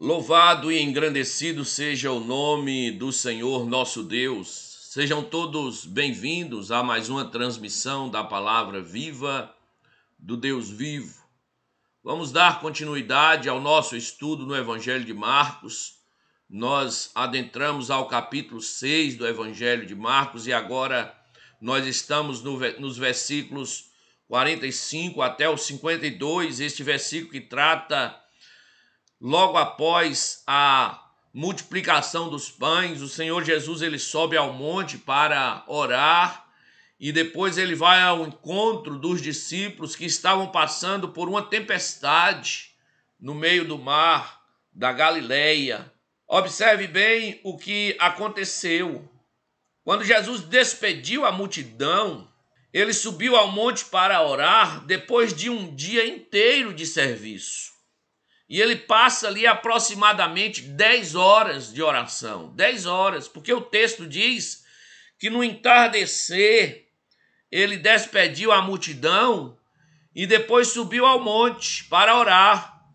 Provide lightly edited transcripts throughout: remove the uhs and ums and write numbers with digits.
Louvado e engrandecido seja o nome do Senhor nosso Deus. Sejam todos bem-vindos a mais uma transmissão da palavra viva do Deus vivo. Vamos dar continuidade ao nosso estudo no Evangelho de Marcos. Nós adentramos ao capítulo 6 do Evangelho de Marcos e agora nós estamos nos versículos 45 até o 52, este versículo que trata logo após a multiplicação dos pães. O Senhor Jesus ele sobe ao monte para orar e depois ele vai ao encontro dos discípulos que estavam passando por uma tempestade no meio do mar da Galileia. Observe bem o que aconteceu. Quando Jesus despediu a multidão, ele subiu ao monte para orar depois de um dia inteiro de serviço. E ele passa ali aproximadamente 10 horas de oração. 10 horas, porque o texto diz que no entardecer ele despediu a multidão e depois subiu ao monte para orar.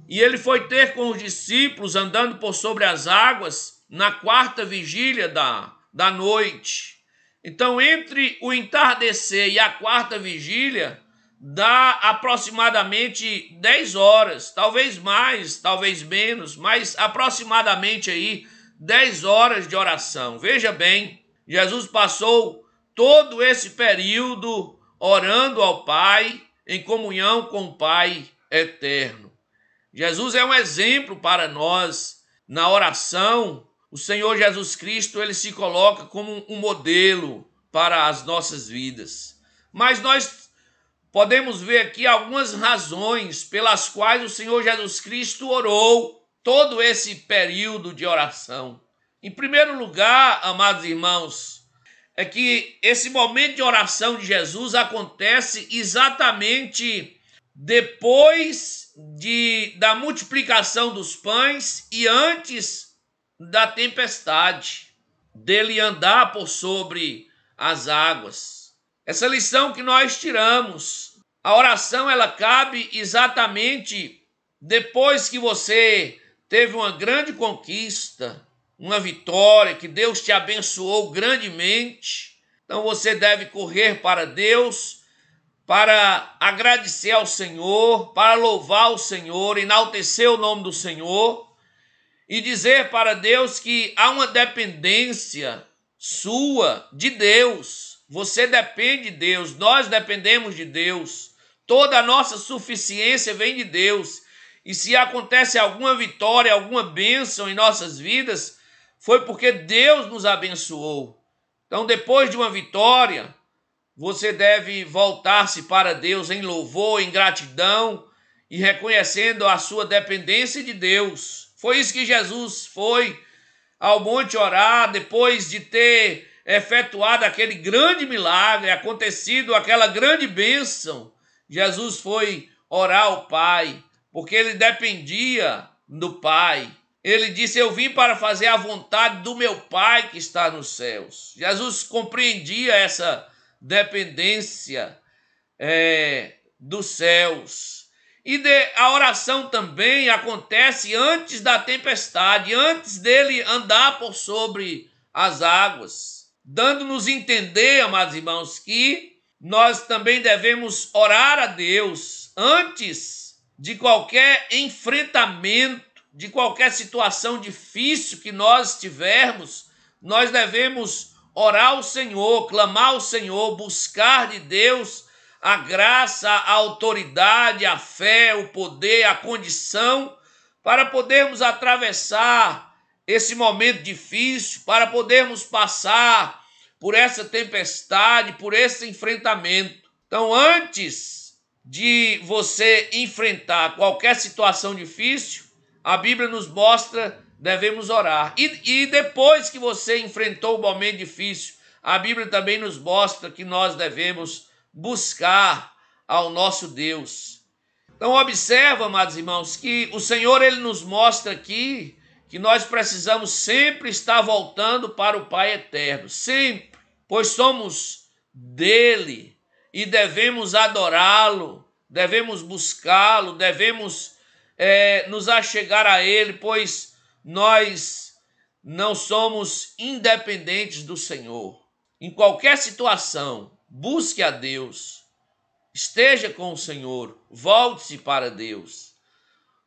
E ele foi ter com os discípulos andando por sobre as águas na quarta vigília da noite. Então, entre o entardecer e a quarta vigília, dá aproximadamente 10 horas, talvez mais, talvez menos, mas aproximadamente aí 10 horas de oração. Veja bem, Jesus passou todo esse período orando ao Pai, em comunhão com o Pai eterno. Jesus é um exemplo para nós na oração. O Senhor Jesus Cristo, ele se coloca como um modelo para as nossas vidas. Mas nós podemos ver aqui algumas razões pelas quais o Senhor Jesus Cristo orou todo esse período de oração. Em primeiro lugar, amados irmãos, é que esse momento de oração de Jesus acontece exatamente depois da multiplicação dos pães e antes da tempestade, dele andar por sobre as águas. Essa lição que nós tiramos, a oração ela cabe exatamente depois que você teve uma grande conquista, uma vitória, que Deus te abençoou grandemente. Então você deve correr para Deus, para agradecer ao Senhor, para louvar o Senhor, enaltecer o nome do Senhor e dizer para Deus que há uma dependência sua de Deus. Você depende de Deus, nós dependemos de Deus. Toda a nossa suficiência vem de Deus. E se acontece alguma vitória, alguma bênção em nossas vidas, foi porque Deus nos abençoou. Então, depois de uma vitória, você deve voltar-se para Deus em louvor, em gratidão e reconhecendo a sua dependência de Deus. Foi isso que Jesus foi ao monte orar, depois de ter efetuado aquele grande milagre, acontecido aquela grande bênção. Jesus foi orar ao Pai, porque ele dependia do Pai. Ele disse: eu vim para fazer a vontade do meu Pai que está nos céus. Jesus compreendia essa dependência dos céus. E a oração também acontece antes da tempestade, antes dele andar por sobre as águas, dando-nos entender, amados irmãos, que nós também devemos orar a Deus antes de qualquer enfrentamento, de qualquer situação difícil que nós tivermos. Nós devemos orar ao Senhor, clamar ao Senhor, buscar de Deus a graça, a autoridade, a fé, o poder, a condição, para podermos atravessar esse momento difícil, para podermos passar por essa tempestade, por esse enfrentamento. Então, antes de você enfrentar qualquer situação difícil, a Bíblia nos mostra devemos orar. E depois que você enfrentou o momento difícil, a Bíblia também nos mostra que nós devemos buscar ao nosso Deus. Então observa, amados irmãos, que o Senhor ele nos mostra aqui que nós precisamos sempre estar voltando para o Pai eterno, sempre, pois somos dele e devemos adorá-lo, devemos buscá-lo, devemos nos achegar a Ele, pois nós não somos independentes do Senhor. Em qualquer situação, busque a Deus, esteja com o Senhor, volte-se para Deus.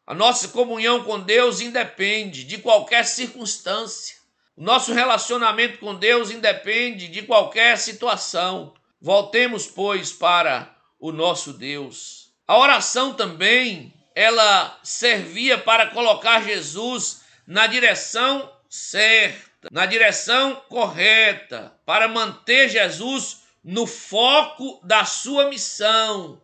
A nossa comunhão com Deus independe de qualquer circunstância. O nosso relacionamento com Deus independe de qualquer situação. Voltemos, pois, para o nosso Deus. A oração também, ela servia para colocar Jesus na direção certa, na direção correta, para manter Jesus no foco da sua missão,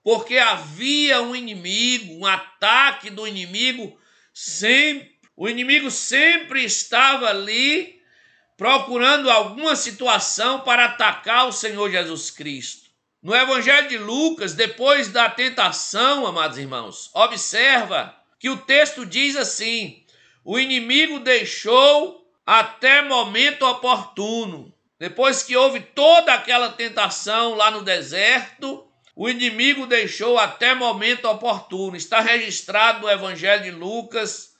porque havia um inimigo, um ataque do inimigo sempre. O inimigo sempre estava ali procurando alguma situação para atacar o Senhor Jesus Cristo. No Evangelho de Lucas, depois da tentação, amados irmãos, observa que o texto diz assim: o inimigo deixou até momento oportuno. Depois que houve toda aquela tentação lá no deserto, o inimigo deixou até momento oportuno. Está registrado no Evangelho de Lucas,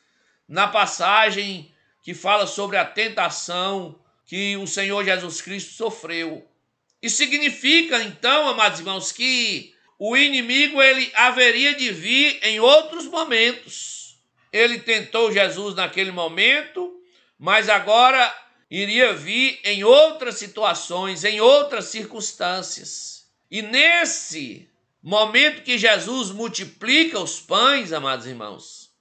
na passagem que fala sobre a tentação que o Senhor Jesus Cristo sofreu. Isso significa, então, amados irmãos, que o inimigo ele haveria de vir em outros momentos. Ele tentou Jesus naquele momento, mas agora iria vir em outras situações, em outras circunstâncias. E nesse momento que Jesus multiplica os pães, amados irmãos,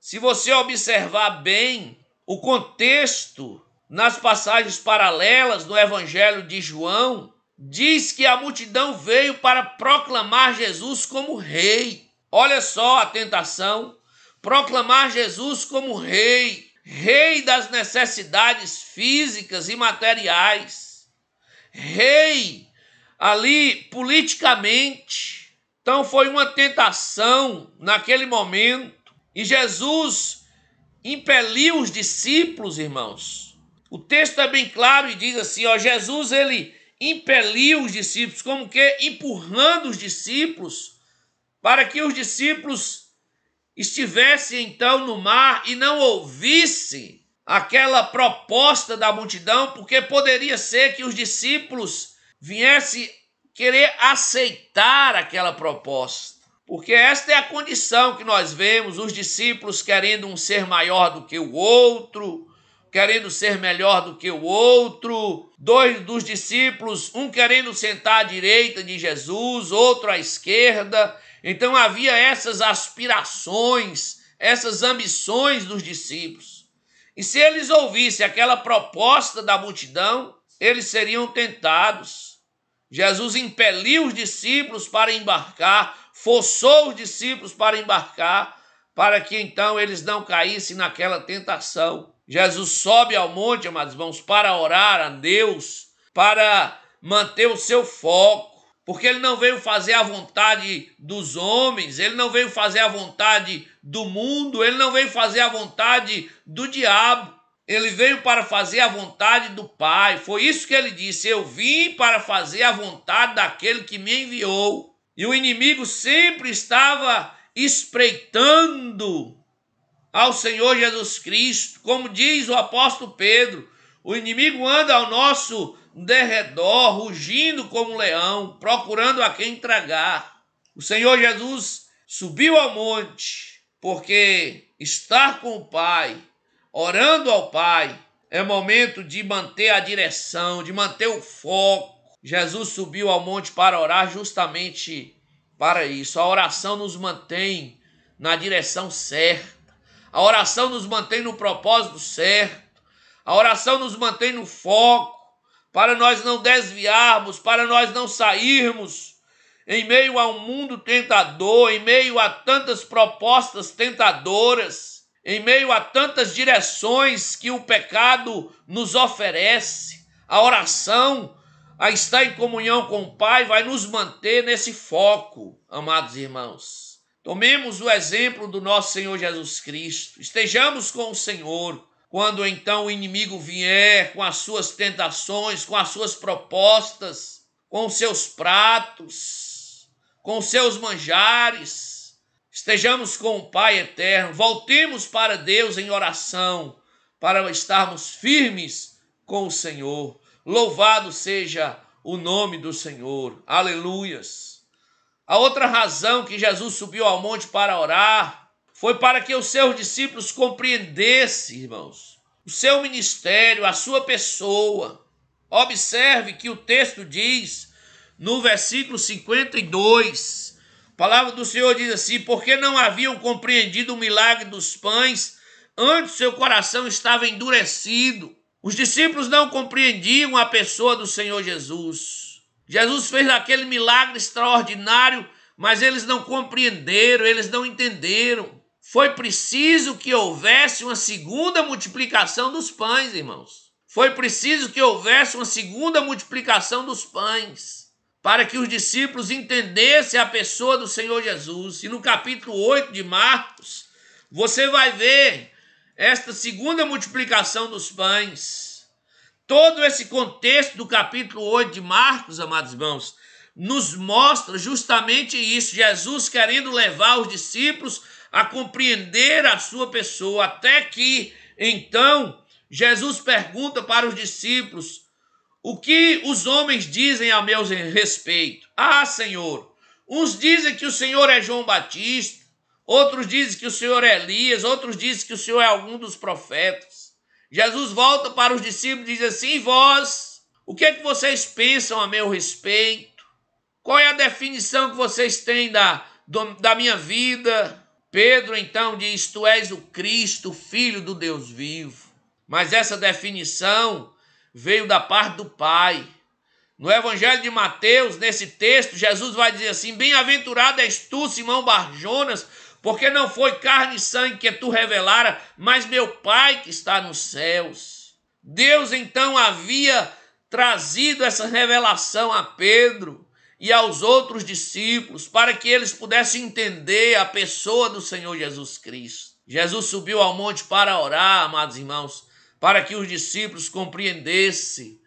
se você observar bem o contexto nas passagens paralelas no Evangelho de João, diz que a multidão veio para proclamar Jesus como rei. Olha só a tentação, proclamar Jesus como rei, rei das necessidades físicas e materiais, rei ali politicamente. Então foi uma tentação naquele momento. E Jesus impeliu os discípulos, irmãos. O texto é bem claro e diz assim, Jesus ele impeliu os discípulos, como que empurrando os discípulos, para que os discípulos estivessem então no mar e não ouvissem aquela proposta da multidão, porque poderia ser que os discípulos viessem querer aceitar aquela proposta. Porque esta é a condição que nós vemos, os discípulos querendo um ser maior do que o outro, querendo ser melhor do que o outro, dois dos discípulos, um querendo sentar à direita de Jesus, outro à esquerda. Então havia essas aspirações, essas ambições dos discípulos. E se eles ouvissem aquela proposta da multidão, eles seriam tentados. Jesus impeliu os discípulos para embarcar, forçou os discípulos para embarcar, para que então eles não caíssem naquela tentação. Jesus sobe ao monte, amados irmãos, para orar a Deus, para manter o seu foco, porque ele não veio fazer a vontade dos homens, ele não veio fazer a vontade do mundo, ele não veio fazer a vontade do diabo, ele veio para fazer a vontade do Pai. Foi isso que ele disse: eu vim para fazer a vontade daquele que me enviou. E o inimigo sempre estava espreitando ao Senhor Jesus Cristo. Como diz o apóstolo Pedro, o inimigo anda ao nosso derredor, rugindo como um leão, procurando a quem tragar. O Senhor Jesus subiu ao monte, porque estar com o Pai, orando ao Pai, é momento de manter a direção, de manter o foco. Jesus subiu ao monte para orar justamente para isso. A oração nos mantém na direção certa. A oração nos mantém no propósito certo. A oração nos mantém no foco, para nós não desviarmos, para nós não sairmos em meio a um mundo tentador, em meio a tantas propostas tentadoras, em meio a tantas direções que o pecado nos oferece. A oração, a estar em comunhão com o Pai, vai nos manter nesse foco, amados irmãos. Tomemos o exemplo do nosso Senhor Jesus Cristo. Estejamos com o Senhor. Quando então o inimigo vier com as suas tentações, com as suas propostas, com os seus pratos, com os seus manjares, estejamos com o Pai eterno, voltemos para Deus em oração, para estarmos firmes com o Senhor. Louvado seja o nome do Senhor. Aleluias. A outra razão que Jesus subiu ao monte para orar foi para que os seus discípulos compreendessem, irmãos, o seu ministério, a sua pessoa. Observe que o texto diz, no versículo 52, a palavra do Senhor diz assim: porque não haviam compreendido o milagre dos pães, antes seu coração estava endurecido. Os discípulos não compreendiam a pessoa do Senhor Jesus. Jesus fez aquele milagre extraordinário, mas eles não compreenderam, eles não entenderam. Foi preciso que houvesse uma segunda multiplicação dos pães, irmãos. Foi preciso que houvesse uma segunda multiplicação dos pães, para que os discípulos entendessem a pessoa do Senhor Jesus. E no capítulo 8 de Marcos, você vai ver esta segunda multiplicação dos pães. Todo esse contexto do capítulo 8 de Marcos, amados irmãos, nos mostra justamente isso. Jesus querendo levar os discípulos a compreender a sua pessoa, até que, então, Jesus pergunta para os discípulos: o que os homens dizem a meu respeito? Ah, Senhor, uns dizem que o Senhor é João Batista, outros dizem que o Senhor é Elias, outros dizem que o Senhor é algum dos profetas. Jesus volta para os discípulos e diz assim: e vós, o que é que vocês pensam a meu respeito? Qual é a definição que vocês têm da minha vida? Pedro então diz: tu és o Cristo, o Filho do Deus vivo. Mas essa definição veio da parte do Pai. No Evangelho de Mateus, nesse texto, Jesus vai dizer assim: bem-aventurado és tu, Simão Bar-Jonas, porque não foi carne e sangue que tu revelara, mas meu Pai que está nos céus. Deus então havia trazido essa revelação a Pedro e aos outros discípulos, para que eles pudessem entender a pessoa do Senhor Jesus Cristo. Jesus subiu ao monte para orar, amados irmãos, para que os discípulos compreendessem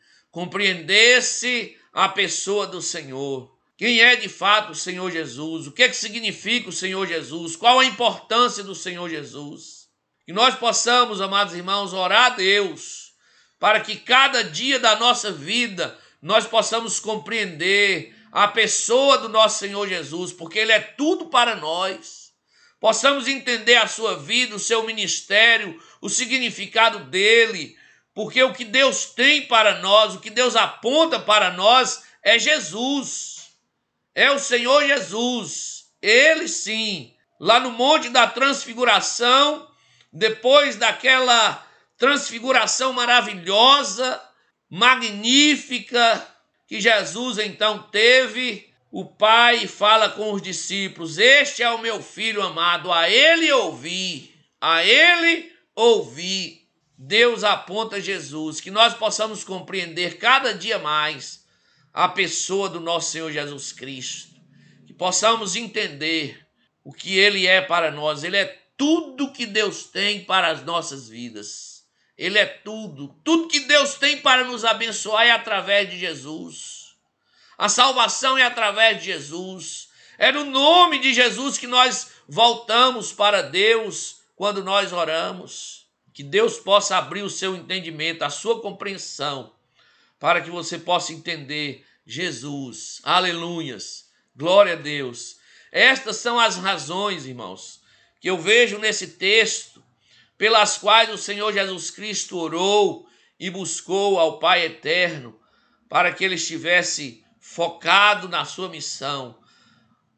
a pessoa do Senhor. Quem é de fato o Senhor Jesus? O que significa o Senhor Jesus? Qual a importância do Senhor Jesus? Que nós possamos, amados irmãos, orar a Deus, para que cada dia da nossa vida nós possamos compreender a pessoa do nosso Senhor Jesus, porque Ele é tudo para nós. Possamos entender a sua vida, o seu ministério, o significado dele, porque o que Deus tem para nós, o que Deus aponta para nós é Jesus, é o Senhor Jesus. Ele sim, lá no Monte da Transfiguração, depois daquela transfiguração maravilhosa, magnífica, que Jesus então teve, o Pai fala com os discípulos: este é o meu Filho amado, a ele ouvi, a ele ouvi. Deus aponta Jesus, que nós possamos compreender cada dia mais a pessoa do nosso Senhor Jesus Cristo, que possamos entender o que Ele é para nós. Ele é tudo que Deus tem para as nossas vidas. Ele é tudo que Deus tem para nos abençoar é através de Jesus. A salvação é através de Jesus. É no nome de Jesus que nós voltamos para Deus quando nós oramos. Que Deus possa abrir o seu entendimento, a sua compreensão, para que você possa entender Jesus. Aleluias. Glória a Deus. Estas são as razões, irmãos, que eu vejo nesse texto, pelas quais o Senhor Jesus Cristo orou e buscou ao Pai eterno, para que ele estivesse focado na sua missão,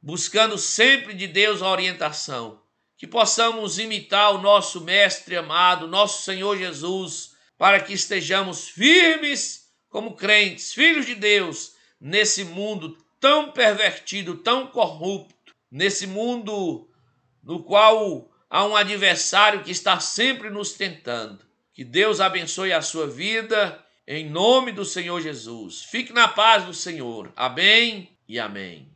buscando sempre de Deus a orientação. Que possamos imitar o nosso Mestre amado, nosso Senhor Jesus, para que estejamos firmes como crentes, filhos de Deus, nesse mundo tão pervertido, tão corrupto, nesse mundo no qual há um adversário que está sempre nos tentando. Que Deus abençoe a sua vida, em nome do Senhor Jesus. Fique na paz do Senhor. Amém e amém.